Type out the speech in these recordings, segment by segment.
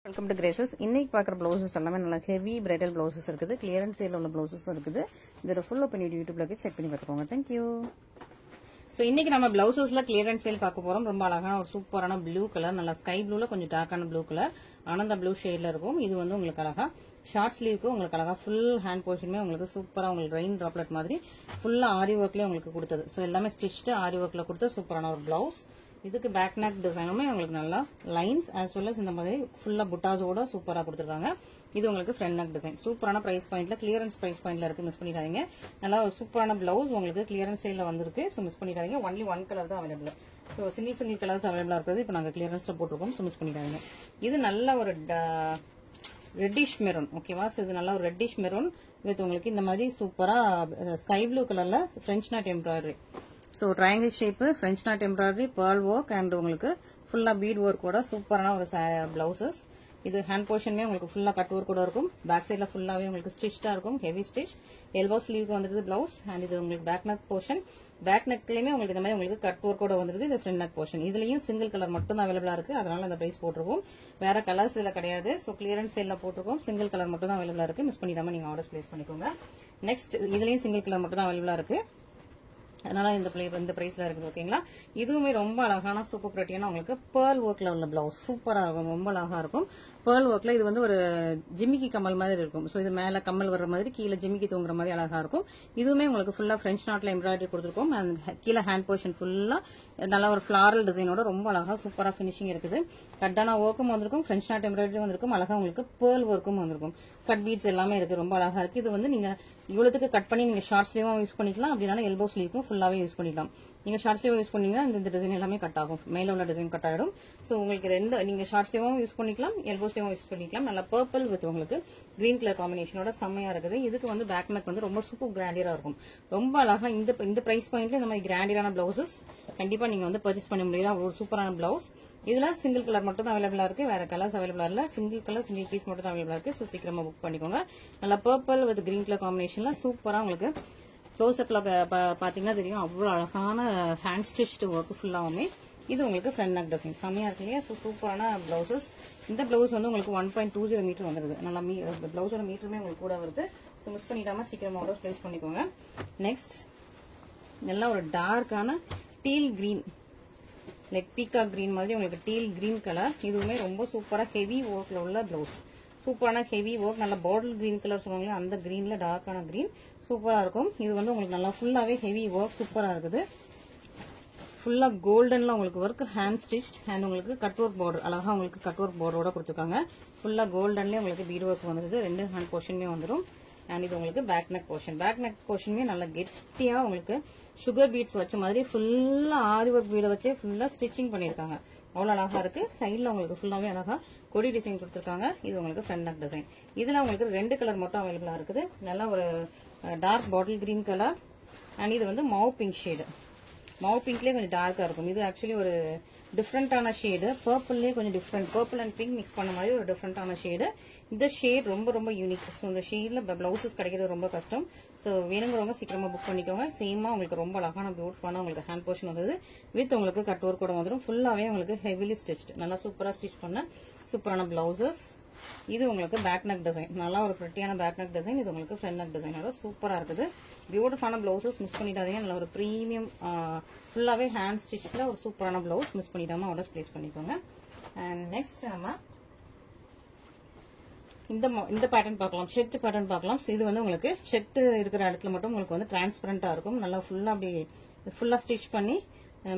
Welcome to Graces. இன்னைக்கு பார்க்குற blouses எல்லாமே நல்லா ஹெவி பிரைடல் ப்ளவுசஸ் இருக்குது. கிளியரன்ஸ் சேல் உள்ள ப்ளவுசஸும் இருக்குது. இதோட ஃபுல் ஓப்பன் யூடியூப்ல செக் பண்ணி பார்த்துக்கோங்க. தேங்க்யூ. ஸோ இன்னைக்கு நம்ம பிளவுசஸ்ல கிளியரன்ஸ் சேல் பார்க்க போறோம். ரொம்ப அழகான ஒரு சூப்பரான ப்ளூ கலர், நல்லா ஸ்கை ப்ளூல கொஞ்சம் டார்க்கான ப்ளூ கலர், ஆனந்த ப்ளூ ஷேட்ல இருக்கும். இது வந்து உங்களுக்கு அழகா ஷார்ட் ஸ்லீவ்க்கு உங்களுக்கு அழகா ஃபுல் ஹேண்ட் போர்ஷனுமே உங்களுக்கு சூப்பரா உங்களுக்கு ரெயின் டிராப்லெட் மாதிரி ஃபுல்லா ஆரி ஒர்க்லயே உங்களுக்கு கொடுத்தது. ஸோ எல்லாமே ஸ்டிச்டு ஆரி ஒர்க்ல கொடுத்த சூப்பரான ஒரு பிளவுஸ். இதுக்கு பேக் நெக் டிசைனுமே உங்களுக்கு நல்லா லைன்ஸ் ஆஸ் வெல் அஸ் இந்த மாதிரி ஃபுல்லா புட்டாஸோட சூப்பரா கொடுத்துருக்காங்க. இது உங்களுக்கு ஃப்ரண்ட் நெக் டிசைன் சூப்பரான பிரைஸ் பாயிண்ட்ல, கிளியரன்ஸ் பிரைஸ் பாயிண்ட்ல இருக்கு. மிஸ் பண்ணிடாதீங்க. நல்லா ஒரு சூப்பரான பிளவுஸ் உங்களுக்கு கிளியரன்ஸ் சேல்ல வந்திருக்கு. ஸோ மிஸ் பண்ணிடாதீங்க. ஒன்லி ஒன் கலர் தான் அவைலபிள். ஸோ சிங்கிள் கலர்ஸ் அவைலபிளா இருக்குது. இப்போ நாங்கள் கிளியரன்ஸ்ல போட்டிருக்கோம். ஸோ மிஸ் பண்ணிடாதீங்க. இது நல்ல ஒரு ரெட்டிஷ் மெரூன். ஓகேவா? ஸோ இது நல்ல ஒரு ரெட்டிஷ் மெரூன் வித் உங்களுக்கு இந்த மாதிரி சூப்பரா ஸ்கை ப்ளூ கலர்ல French not embroidery. So triangle shape French not embroidery, pearl work and உங்களுக்கு ஃபுல்லா பீட் ஒர்க்கோட சூப்பரான ஒரு பிளவுசஸ். இது ஹேண்ட் போர்ஷனுமே உங்களுக்கு ஃபுல்லா கட் ஒர்க் கூட இருக்கும். பேக் சைட்ல ஃபுல்லாவே உங்களுக்கு ஸ்டிச்சா இருக்கும். ஹெவி ஸ்டிச் எல்போ ஸ்லீவ்க்கு வந்துருது பிளவுஸ். அண்ட் இது உங்களுக்கு பேக் நெக் போர்ஷன். பேக் நெக்லயுமே உங்களுக்கு இந்த மாதிரி உங்களுக்கு கட் ஒர்க்கோட வந்துருது. இது ஃப்ரண்ட் நெக் போர்ஷன். இதுலயும் சிங்கிள் கலர் மட்டும் தான் அவைலபிளா இருக்கு. அதனால இந்த பிரைஸ் போட்டிருக்கோம். வேற கலர்ஸ் இதுல கிடையாது. ஸோ கிளியரன்ஸ் சேல்ல போட்டிருக்கோம். சிங்கிள் கலர் மட்டும் தான் அவைலபிளா இருக்கு. மிஸ் பண்ணிடாம நீங்க ஆர்டர்ஸ் பிளேஸ் பண்ணிக்கோங்க. நெக்ஸ்ட் இதுலயும் சிங்கிள் கலர் மட்டும் தான் அவைலபிளா இருக்கு. அதனால இந்த பிரைஸ்ல இருக்குது. ஓகேங்களா? இதுவுமே ரொம்ப அழகான சூப்பர் பிரிட்டியான உங்களுக்கு பேர்ல் ஒர்க்ல உள்ள பிளவுஸ் சூப்பரா இருக்கும். ரொம்ப அழகா இருக்கும். பேர்ல் ஒர்க்ல இது வந்து ஒரு ஜிமிக்கி கம்மல் மாதிரி இருக்கும். ஸோ இது மேல கம்மல் வர்ற மாதிரி, கீழே ஜிமிக்கி தூங்குற மாதிரி அழகா இருக்கும். இதுவுமே உங்களுக்கு ஃபுல்லா பிரெஞ்ச் நாட்ல எம்ப்ராய்டரி கொடுத்துருக்கோம். அண்ட் கீழே ஹேண்ட் போர்ஷன் ஃபுல்லா நல்லா ஒரு ஃபிளாரல் டிசைனோட ரொம்ப அழகா சூப்பரா பினிஷிங் இருக்குது. கட்டான ஒர்க்கும் வந்திருக்கும், பிரெஞ்ச் நாட் எம்ப்ராய்டரி வந்திருக்கும், அழகா உங்களுக்கு பேர்ல் ஒர்க்கும் வந்திருக்கும். கட் பீட்ஸ் எல்லாமே இருக்கு. ரொம்ப அழகா இருக்கு. இது வந்து நீங்க இவ்வளவுக்கு கட் பண்ணி நீங்க ஷார்ட் ஸ்லீவும் யூஸ் பண்ணிக்கலாம். அப்படினால எல்போ ஸ்லீவ்க்கும் ஃபுல்லாவே யூஸ் பண்ணிக்கலாம். நீங்க ஷார்ட் ஸ்லீவ் யூஸ் பண்ணீங்கன்னா இந்த டிசைன் எல்லாமே கட் ஆகும். மேல உள்ள டிசைன் கட் ஆயிடும். சோ உங்களுக்கு ரெண்டு நீங்க ஷார்ட் ஸ்லீவும் யூஸ் பண்ணிக்கலாம், எல்போ ஸ்லீவும் யூஸ் பண்ணிக்கலாம். நல்லா பர்பிள் வித் உங்களுக்கு கிரீன் கலர் காம்பினேஷனோட செம்மையா இருக்குது. இதுக்கு வந்து பேக் நெக் வந்து ரொம்ப சூப்பர் கிராண்டியரா இருக்கும். ரொம்ப அழகா இந்த பிரைஸ் பாயிண்ட்ல இந்த மாதிரி கிராண்டியரான பிளவுசஸ் கண்டிப்பா நீங்க வந்து பர்ச்சேஸ் பண்ண முடியாது. ஒரு சூப்பரான பிளவுஸ். இதுல சிங்கிள் கலர் மட்டும் தான் அவைலபிளா இருக்கு. வேற கலர்ஸ் அவைலபிளா இல்ல. சிங்கிள் கலர் சிங்கிள் பீஸ் மட்டும் தான் அவைலபிளா இருக்கு. சோ சீக்கிரமா புக் பண்ணிக்கோங்க. நல்லா பர்பிள் வித் கிரீன் கலர் காம்பினேஷன்ல சூப்பரா உங்களுக்கு க்ளோஸ் அப்ல பாத்தீங்கன்னா தெரியும். அவ்வளவு அழகான ஹேண்ட் ஸ்டிச்டு ஒர்க் ஃபுல்லாவுமே. இது உங்களுக்கு ஃப்ரண்ட் நெக் டிசைன் செம்மையா இருக்கு இல்லையா? சூப்பரான பிளவுசஸ். இந்த பிளவுஸ் வந்து உங்களுக்கு 1.20 மீட்டர் வந்துருது. நல்லா பிளவுஸோட மீட்டருமே உங்களுக்கு கூட வருது. ஸோ மிஸ் பண்ணிடாம சீக்கிரமா ஆர்டர் பிளேஸ் பண்ணிக்கோங்க. நெக்ஸ்ட் நல்லா ஒரு டார்க்கான டீல் கிரீன், லைக் பீக்கா கிரீன் மாதிரி உங்களுக்கு டீல் கிரீன் கலர். இதுவுமே ரொம்ப சூப்பரா ஹெவி ஒர்க்ல உள்ள பிளவுஸ். சூப்பரான ஹெவி ஒர்க், நல்ல பாட்டில் கிரீன் கலர் சொல்லுவாங்க, அந்த கிரீன்ல டார்க்கான கிரீன் சூப்பரா இருக்கும். இது வந்து உங்களுக்கு நல்லா ஃபுல்லாவே ஹெவி ஒர்க் சூப்பரா இருக்குது. ஃபுல்லா கோல்டன்ல உங்களுக்கு ஒர்க், ஹேண்ட் ஸ்டிச் அண்ட் உங்களுக்கு கட் ஒர்க் பார்டர், அழகா உங்களுக்கு கட் ஒர்க் பார்டரோட கொடுத்துருக்காங்க. ஃபுல்லா கோல்டன்லயே உங்களுக்கு பீட் ஒர்க் வந்துருது. ரெண்டு ஹேண்ட் போர்ஷனுமே வந்துடும். அண்ட் இது உங்களுக்கு back neck portion. Back neck போர்ஷனுமே நல்லா கெட்டியா உங்களுக்கு சுகர் பீட்ஸ் வச்ச மாதிரி ஃபுல்லா ஆரி ஒர்க் பீட வச்சு ஃபுல்லா ஸ்டிச்சிங் பண்ணிருக்காங்க. அவ்வளவு அழகா இருக்கு. சைட்ல உங்களுக்கு ஃபுல்லாவே அழகா கொடி டிசைன் கொடுத்துருக்காங்க. இது உங்களுக்கு ஃப்ரண்ட் நெக் டிசைன். இதுல உங்களுக்கு ரெண்டு கலர் மட்டும் அவைலபிளா இருக்குது. நல்லா ஒரு dark bottle green colour and இது வந்து மாவ் பிங்க் ஷேடு. மாவ் பிங்க்லயே கொஞ்சம் டார்க்கா இருக்கும். இது ஆக்சுவலி ஒரு டிஃப்ரெண்டான ஷேடு. பர்பிள்லயே கொஞ்சம் different, purple and pink mix பண்ண மாதிரி ஒரு டிஃப்ரெண்டான ஷேடு. இந்த ஷேட் ரொம்ப ரொம்ப யூனிக். ஸோ இந்த ஷேட்ல பிளவுசஸ் கிடைக்கிறது ரொம்ப கஷ்டம். ஸோ வேணுங்கிறவங்க சீக்கிரமா புக் பண்ணிக்கோங்க. சேமா உங்களுக்கு ரொம்ப அழகான பியூட்டிஃபுல்லான உங்களுக்கு ஹேண்ட் போர்ஷன் வந்தது வித் உங்களுக்கு கட் ஒர்க் கூட வந்துடும். ஃபுல்லாவே உங்களுக்கு ஹெவிலி ஸ்டிச், நல்லா சூப்பரா ஸ்டிச் பண்ண சூப்பரான பிளவுசஸ். இது உங்களுக்கு பேக் நெக் டிசைன், நல்லா ஒரு பிரிட்டியான பேக் நெக் டிசைன். இது உங்களுக்கு ஃப்ரண்ட் நெக் டிசைனோட சூப்பரா இருக்குது. பியூட்டிஃபுல்லான பிளவுசஸ் மிஸ் பண்ணிடாதீங்க. நல்ல ஒரு பிரீமியம் ஃபுல்லாவே ஹேண்ட் ஸ்டிச்ல ஒரு சூப்பரான பிளவுஸ். மிஸ் பண்ணிடாம ஆர்டர்ஸ் பிளேஸ் பண்ணிக்கோங்க. அண்ட் நெக்ஸ்ட் நம்ம இந்த பேட்டர்ன் பார்க்கலாம். செட் பேட்டர்ன் பார்க்கலாம். இது வந்து உங்களுக்கு செட் இருக்கிற இடத்துல மட்டும் உங்களுக்கு வந்து டிரான்ஸ்பரண்டா இருக்கும். நல்லா ஃபுல்லா அப்படி ஃபுல்லா ஸ்டிச் பண்ணி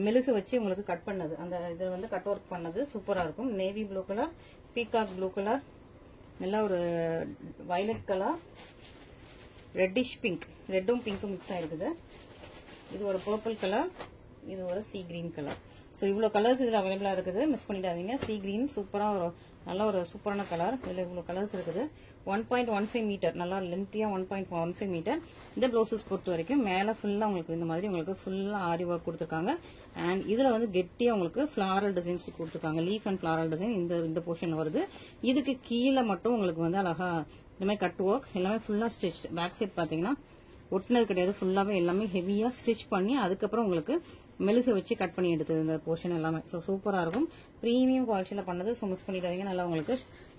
மெழுகு வச்சு உங்களுக்கு கட் பண்ணது, அந்த இது வந்து கட் ஒர்க் பண்ணது சூப்பரா இருக்கும். Navy blue colour, peacock blue colour, நல்லா ஒரு வயலட் கலர், ரெட்டிஷ் பிங்க், ரெட்டும் பிங்க்கும் மிக்ஸ் ஆயிருக்குது. இது ஒரு பர்பிள் கலர், இது ஒரு சீ கிரீன் கலர். ஸோ இவ்வளவு கலர்ஸ் இதுல அவைலபிளா இருக்குது. மிஸ் பண்ணிடாதீங்க. சீ கிரீன் சூப்பரா ஒரு நல்ல ஒரு சூப்பரான கலர். இதுல இவ்வளவு கலர்ஸ் இருக்குது. 1.15 மீட்டர், நல்லா லென்த்தியா 1.15 மீட்டர். இந்த பிளவுசஸ் பொறுத்த வரைக்கும் மேல ஃபுல்லா உங்களுக்கு இந்த மாதிரி உங்களுக்கு ஃபுல்லா ஆரி ஒர்க் கொடுத்துருக்காங்க. அண்ட் இதுல வந்து கெட்டியா உங்களுக்கு ஃபிளாரல் டிசைன்ஸ் கொடுத்துருக்காங்க. லீஃப் அண்ட் ஃபிளாரல் டிசைன் இந்த போர்ஷன் வருது. இதுக்கு கீழே மட்டும் உங்களுக்கு வந்து அழகா இந்த மாதிரி கட் ஒர்க் எல்லாமே ஃபுல்லா ஸ்டிச். பேக் சைட் பாத்தீங்கன்னா ஒட்டினது கிடையாது. ஃபுல்லாவே எல்லாமே ஹெவியா ஸ்டிச் பண்ணி அதுக்கப்புறம் உங்களுக்கு மெழுகு வச்சு கட் பண்ணி எடுத்தது இந்த போர்ஷன் எல்லாமே. ஸோ சூப்பரா இருக்கும். பிரீமியம் குவாலிட்டியில பண்ணது. ஸோ மிஸ் பண்ணிடாதீங்க. நல்லா உங்களுக்கு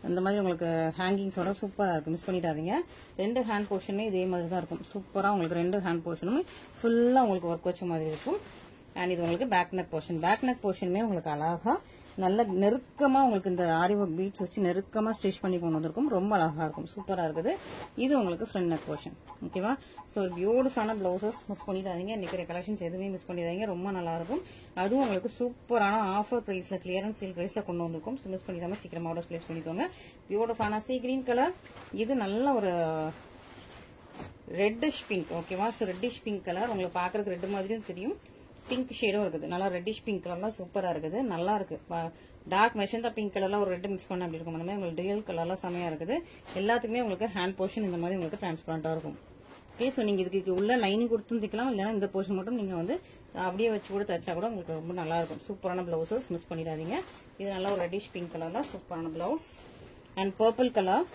இந்த மாதிரி உங்களுக்கு ஹேங்கிங்ஸோட சூப்பரா இருக்கு, மிஸ் பண்ணிடாதீங்க. ரெண்டு ஹேண்ட் போர்ஷனுமே இதே மாதிரி தான் இருக்கும். சூப்பரா உங்களுக்கு ரெண்டு ஹேண்ட் போர்ஷனுமே ஃபுல்லா உங்களுக்கு ஒர்க் வச்ச மாதிரி இருக்கும். அண்ட் இது உங்களுக்கு back neck portion. Back neck போர்ஷனுமே உங்களுக்கு அழகா நல்ல நெருக்கமா உங்களுக்கு இந்த ஆரி ஒர்க் பீட்ஸ் வச்சு நெருக்கமா ஸ்டிச் பண்ணி கொண்டு வந்திருக்கும். ரொம்ப அழகா இருக்கும், சூப்பரா இருக்குது. இது உங்களுக்கு ஃப்ரண்ட் நெக் போர்ஷன். ஓகேவா? ஸோ ஒரு பியூட்டிஃபுல்லான பிளவுசஸ் மிஸ் பண்ணிடாதீங்க. இன்னைக்கு கலெக்ஷன்ஸ் எதுவுமே மிஸ் பண்ணிடாதீங்க, ரொம்ப நல்லா இருக்கும். அதுவும் உங்களுக்கு சூப்பரான ஆஃபர் பிரைஸ்ல, கிளியரன்ஸ் சேல் பிரைஸ்ல கொண்டு வந்திருக்கும். ஸோ மிஸ் பண்ணிடாம சீக்கிரமா ஆர்டர் பிளேஸ் பண்ணிக்கோங்க. பியூட்டிஃபுல்லான சீ கிரீன் கலர், இது நல்ல ஒரு ரெட்டிஷ் பிங்க். ஓகேவா? ஸோ ரெட்டிஷ் பிங்க் கலர் உங்களுக்கு பாக்குறதுக்கு ரெட் மாதிரியும் தெரியும், பிங்க் ஷேடும் இருக்குது. நல்லா ரெட்டிஷ் பிங்க் கலர்லாம் சூப்பரா இருக்குது, நல்லா இருக்கு. டார்க் மெஷந்தா பிங்க் கலர்ல ஒரு ரெட் மிக்ஸ் பண்ண அப்படி இருக்கும். அந்த மாதிரி உங்களுக்கு ரியல் கலர்லாம் செமையா இருக்குது. எல்லாத்துக்குமே உங்களுக்கு ஹேண்ட் போர்ஷன் இந்த மாதிரி உங்களுக்கு டிரான்ஸ்பரண்டா இருக்கும். ஓகே, ஸோ நீங்க இதுக்கு உள்ள லைனிங் கொடுத்தும் தைக்கலாம், இல்லைன்னா இந்த போர்ஷன் மட்டும் நீங்க வந்து அப்படியே வச்சு கூட தைச்சா கூட உங்களுக்கு ரொம்ப நல்லா இருக்கும். சூப்பரான பிளவுசஸ் மிஸ் பண்ணிடாதீங்க. இது நல்லா ஒரு ரெட்டிஷ் பிங்க் கலர்ல சூப்பரான பிளவுஸ். அண்ட் பர்பிள் கலர்,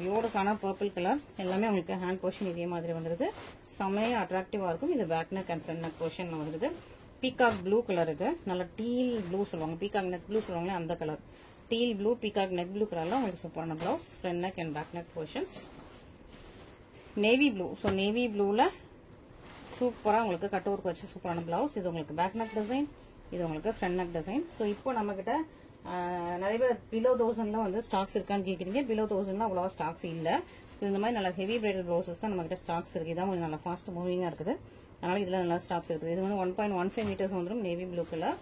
பியூட்டிஃபுல்லான பர்பிள் கலர். எல்லாமே உங்களுக்கு ஹேண்ட் போர்ஷன் இதே மாதிரி வந்துருது, செமையா அட்ராக்டிவா இருக்கும். இது back neck and front neck portion வந்துருது. பீகாக் ப்ளூ கலர், இது நல்ல டீல் ப்ளூ சொல்லுவாங்க, பீகாக் நெக் ப்ளூ சொல்லுவாங்களே அந்த colour. Teal blue peacock neck blue கலர்ல உங்களுக்கு சூப்பரான blouse. Front neck and back neck portions. Navy blue, so navy ப்ளூல சூப்பரா உங்களுக்கு கட் ஒர்க் வச்சு சூப்பரான பிளவுஸ். இது உங்களுக்கு பேக் நெக் டிசைன், இது உங்களுக்கு ஃப்ரண்ட் நெக் டிசைன். ஸோ இப்போ நம்ம கிட்ட நிறைய பேர் பிலோ 1000 வந்து ஸ்டாக்ஸ் இருக்கான்னு கேக்குறீங்க. பிலோ 1000 அவ்வளவா ஸ்டாக்ஸ் இல்ல. இந்த மாதிரி நல்ல ஹெவி பிரைடல் பிளவுசஸ் தான் நம்ம கிட்ட ஸ்டாக்ஸ் இருக்கு. இதான் கொஞ்சம் நல்லா ஃபாஸ்ட் மூவிங்கா இருக்குது, அதனால இதுல நல்லா ஸ்டாக்ஸ் இருக்குது. இது வந்து 1.15 மீட்டர்ஸ் வந்துடும், நேவி ப்ளூ கலர்.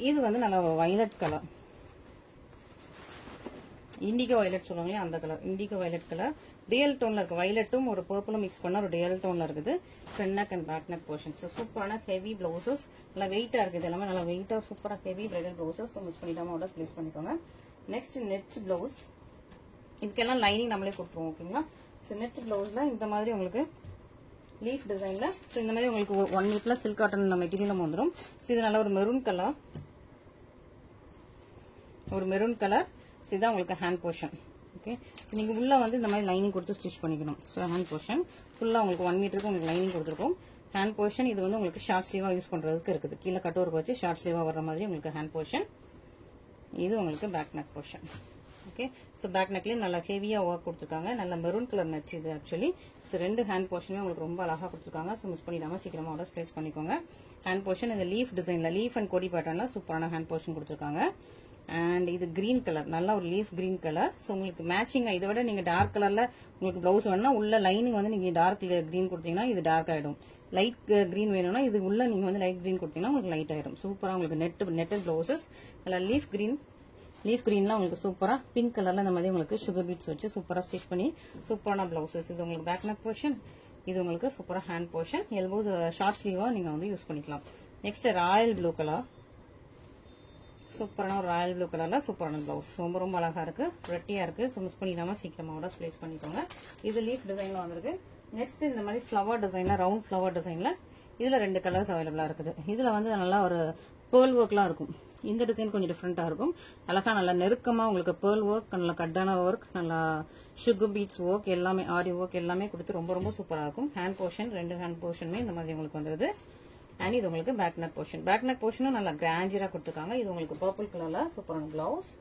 இது வந்து நல்ல ஒரு வயலட் கலர், இண்டிகோ வயலட் சொல்லுவாங்களே அந்த colour, indigo violet colour. Real டோன்ல இருக்கு, வயலட்டும் ஒரு பர்பிளும் மிக்ஸ் பண்ண ஒரு ரியல் டோன்ல இருக்குது. Front neck and back neck portion. சூப்பரான ஹெவி பிளவுசஸ், நல்லா வெயிட்டா இருக்கு. இது எல்லாமே நல்லா வெயிட்டா சூப்பரா ஹெவி பிரைடல் பிளவுசஸ். மிஸ் பண்ணிடாம ஆர்டர் பிளேஸ் பண்ணிக்கோங்க. நெக்ஸ்ட் நெட் பிளவுஸ், இதுக்கெல்லாம் லைனிங் நம்மளே கொடுத்துருவோம். ஓகேங்களா? ஸோ நெட் பிளவுஸ்ல இந்த மாதிரி உங்களுக்கு லீஃப் டிசைன்ல, ஸோ இந்த மாதிரி உங்களுக்கு 1 மீட்டர்ல சில்க் காட்டன் மெட்டீரியல் வந்துடும். ஸோ இது நல்ல ஒரு மெரூன் கலர், ஒரு மெரூன் கலர். ஸோ இதான் உங்களுக்கு ஹேண்ட் போர்ஷன். ஓகே, ஸோ நீங்க உள்ள வந்து இந்த மாதிரி லைனிங் கொடுத்து ஸ்டிச் பண்ணிக்கணும். ஸோ ஹேண்ட் போர்ஷன் ஃபுல்லா உங்களுக்கு 1 மீட்டருக்கு உங்களுக்கு லைனிங் கொடுத்துருக்கும். ஹேண்ட் போர்ஷன் இது வந்து உங்களுக்கு ஷார்ட் ஸ்லீவா யூஸ் பண்றதுக்கு இருக்குது. கீழே கட் ஒர்க் வச்சு ஷார்ட் ஸ்லீவா வர்ற மாதிரி உங்களுக்கு ஹேண்ட் போர்ஷன். இது உங்களுக்கு back neck portion. Okay, so back நெக்லயும் நல்லா ஹெவியா ஒர்க் கொடுத்துருக்காங்க. நல்ல மெரூன் கலர் நச்சு இது ஆக்சுவலி. ஸோ ரெண்டு ஹேண்ட் போர்ஷனுமே உங்களுக்கு ரொம்ப அழகா கொடுத்துருக்காங்க. ஸோ மிஸ் பண்ணிடாம சீக்கிரமா ஆர்டர் பிளேஸ் பண்ணிக்கோங்க. ஹேண்ட் போர்ஷன் இந்த லீஃப் டிசைன்ல, லீஃப் அண்ட் கொடி பேட்டர்ன்ல சூப்பரான ஹேண்ட் போர்ஷன் கொடுத்துருக்காங்க. அண்ட் இது கிரீன் கலர், நல்ல ஒரு லீஃப் கிரீன் கலர். ஸோ உங்களுக்கு மேட்சிங்கா, இதை விட நீங்க டார்க் கலர்ல உங்களுக்கு பிளவுஸ் வேணும்னா உள்ள லைனிங் வந்து நீங்க டார்க் கிரீன் கொடுத்தீங்கன்னா இது டார்க் ஆயிடும். லைட் கிரீன் வேணும்னா இது உள்ள நீங்க வந்து லைட் கிரீன் கொடுத்தீங்கன்னா உங்களுக்கு லைட் ஆயிடும். சூப்பரா உங்களுக்கு நெட்டட் பிளவுசஸ். நல்ல லீஃப் கிரீன்ல உங்களுக்கு சூப்பரா பிங்க் கலர்ல இந்த மாதிரி உங்களுக்கு சுகர் பீட்ஸ் வச்சு சூப்பரா ஸ்டிச் பண்ணி சூப்பரான பிளவுசஸ். இது உங்களுக்கு பேக் நெக் போர்ஷன், இது உங்களுக்கு சூப்பரா ஹேண்ட் போர்ஷன். எல்போ ஷார்ட் ஸ்லீவா நீங்க வந்து யூஸ் பண்ணிக்கலாம். நெக்ஸ்ட் ராயல் ப்ளூ கலர், சூப்பரான ஒரு ராயல் ப்ளூ கலர்ல சூப்பரான பிளவுஸ். ரொம்ப ரொம்ப அழகா இருக்கு, ரெட்டியா இருக்கு. ஸோ மிஸ் பண்ணிடாம சீக்கிரமா ஆர்டர் பிளேஸ் பண்ணிக்கோங்க. இது லீஃப் டிசைன்ல வந்திருக்கு. நெக்ஸ்ட் இந்த மாதிரி ஃபிளவர் டிசைன்ல, ரவுண்ட் ஃபிளவர் டிசைன்ல இதுல 2 கலர்ஸ் அவைலபிளா இருக்குது. இதுல வந்து நல்லா ஒரு பேர்ல் ஒர்க்லாம் இருக்கும். இந்த டிசைன் கொஞ்சம் டிஃப்ரெண்டா இருக்கும். அழகா நல்லா நெருக்கமா உங்களுக்கு பேர்ல் ஒர்க், நல்லா கட்டான ஒர்க், நல்லா சுகர் பீட்ஸ் ஒர்க், எல்லாமே ஆரி ஒர்க் எல்லாமே கொடுத்து ரொம்ப ரொம்ப சூப்பரா இருக்கும். ஹேண்ட் போர்ஷன், 2 ஹேண்ட் போர்ஷனுமே இந்த மாதிரி உங்களுக்கு வந்துருது. அண்ட் இது உங்களுக்கு back neck portion. Back neck போர்ஷனும் நல்லா கிராண்டியரா கொடுத்துருக்காங்க. இது உங்களுக்கு பர்பிள் கலர்ல சூப்பரான blouse.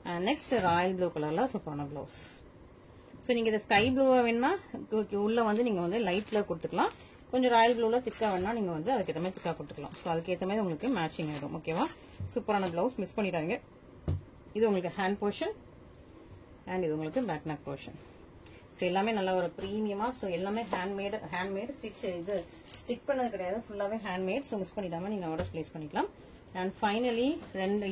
And next royal blue கலர்ல சூப்பரான பிளவுஸ். ஸோ நீங்க இந்த ஸ்கை ப்ளூவா வேணா உள்ள வந்து நீங்க வந்து லைட்ல கொடுத்துக்கலாம். கொஞ்சம் ராயல் ப்ளூல திக்கா வேணா நீங்க வந்து அதுக்கேற்ற மாதிரி திக்கா கொடுத்துக்கலாம். ஸோ அதுக்கேற்ற மாதிரி உங்களுக்கு மேட்சிங் ஆயிடும். ஓகேவா? சூப்பரான பிளவுஸ், மிஸ் பண்ணிடாதீங்க. இது உங்களுக்கு ஹேண்ட் போர்ஷன் அண்ட் இது உங்களுக்கு பேக் நெக் போர்ஷன். ஸோ எல்லாமே நல்ல ஒரு பிரீமியமா. ஸோ எல்லாமே ஹேண்ட்மேட் ஸ்டிச் பண்ணது கிடையாது, ஃபுல்லாவே ஹேண்ட்மேட். ஸோ மிஸ் பண்ணிடாம நீங்க ஆர்டர் பிளேஸ் பண்ணிக்கலாம். அண்ட் ஃபைனலி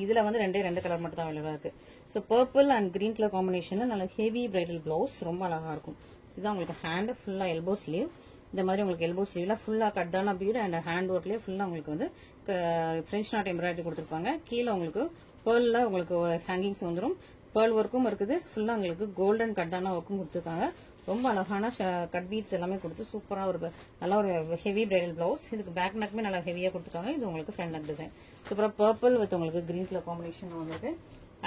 இதுல வந்து 2 கலர் மட்டும் தான் அவைலபிளா இருக்கு. So purple and green colour காம்பினேஷன்ல நல்ல ஹெவி பிரைடல் பிளவுஸ், ரொம்ப அழகா இருக்கும். இதுதான் உங்களுக்கு ஹேண்ட் ஃபுல்லா எல்போ ஸ்லீவ். இந்த மாதிரி உங்களுக்கு எல்போ ஸ்லீவ்ல ஃபுல்லா கட்டான பீட் அண்ட் ஹேண்ட் ஒர்க்லயே ஃபுல்லா உங்களுக்கு வந்து பிரெஞ்ச் நாட் எம்ப்ராய்டரி கொடுத்துருப்பாங்க. கீழே உங்களுக்கு பேர்ல உங்களுக்கு ஹேங்கிங்ஸ் வந்துடும். பேர்ல் ஒர்க்கும் இருக்குது. ஃபுல்லா உங்களுக்கு கோல்டன் கட்டான ஒர்க்கும் கொடுத்துருக்காங்க. ரொம்ப அழகான கட் பீட்ஸ் எல்லாமே கொடுத்து சூப்பரா ஒரு நல்ல ஒரு ஹெவி பிரைடல் பிளவுஸ். இதுக்கு பேக் நெக்குமே நல்லா ஹெவியா கொடுத்துருக்காங்க. இது உங்களுக்கு ஃப்ரண்ட் நெக் டிசைன். சூப்பரா பர்பிள் வித் உங்களுக்கு கிரீன் கலர் காம்பினேஷன் வந்துருக்கு.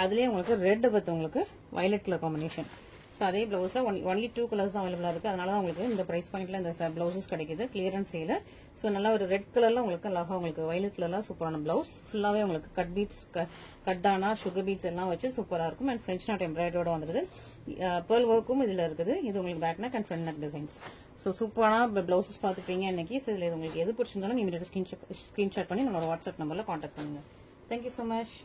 அதுலயே உங்களுக்கு ரெட் வித் உங்களுக்கு வயலட் கலர் காம்பினேஷன். ஸோ அதே பிளவுஸ்ல ஒன்லி 2 கலர்ஸ் தான் அவைலபிளா இருக்கு. அதனால தான் உங்களுக்கு இந்த பிரைஸ் பாயிண்ட்ல இந்த பிளவுசஸ் கிடைக்குது கிளியரன்ஸ் சேல. ஸோ நல்லா ஒரு ரெட் கலர்ல உங்களுக்கு அழகா உங்களுக்கு வயலட் கலர்ல சூப்பரான பிளவுஸ். ஃபுல்லாவே உங்களுக்கு கட் பீட்ஸ், கட்டானா, சுகர் பீட்ஸ் எல்லாம் வச்சு சூப்பரா இருக்கும். அண்ட் ஃப்ரெஞ்ச் நாட் எம்ப்ராய்டரோட வந்துருது. பேர்ல் ஒர்க்கும் இதுல இருக்குது. இது உங்களுக்கு back neck and front neck designs. So சூப்பரான பிளவுசஸ் பார்த்துப்பீங்க இன்னைக்கு. ஸோ இதுல உங்களுக்கு எது பிடிச்சிருந்தாலும் இமீடியட் ஸ்கிரீன்ஷாட் பண்ணி நம்மளோட வாட்ஸ்அப் நம்பர்ல கான்டாக்ட் பண்ணுங்க. Thank you so much.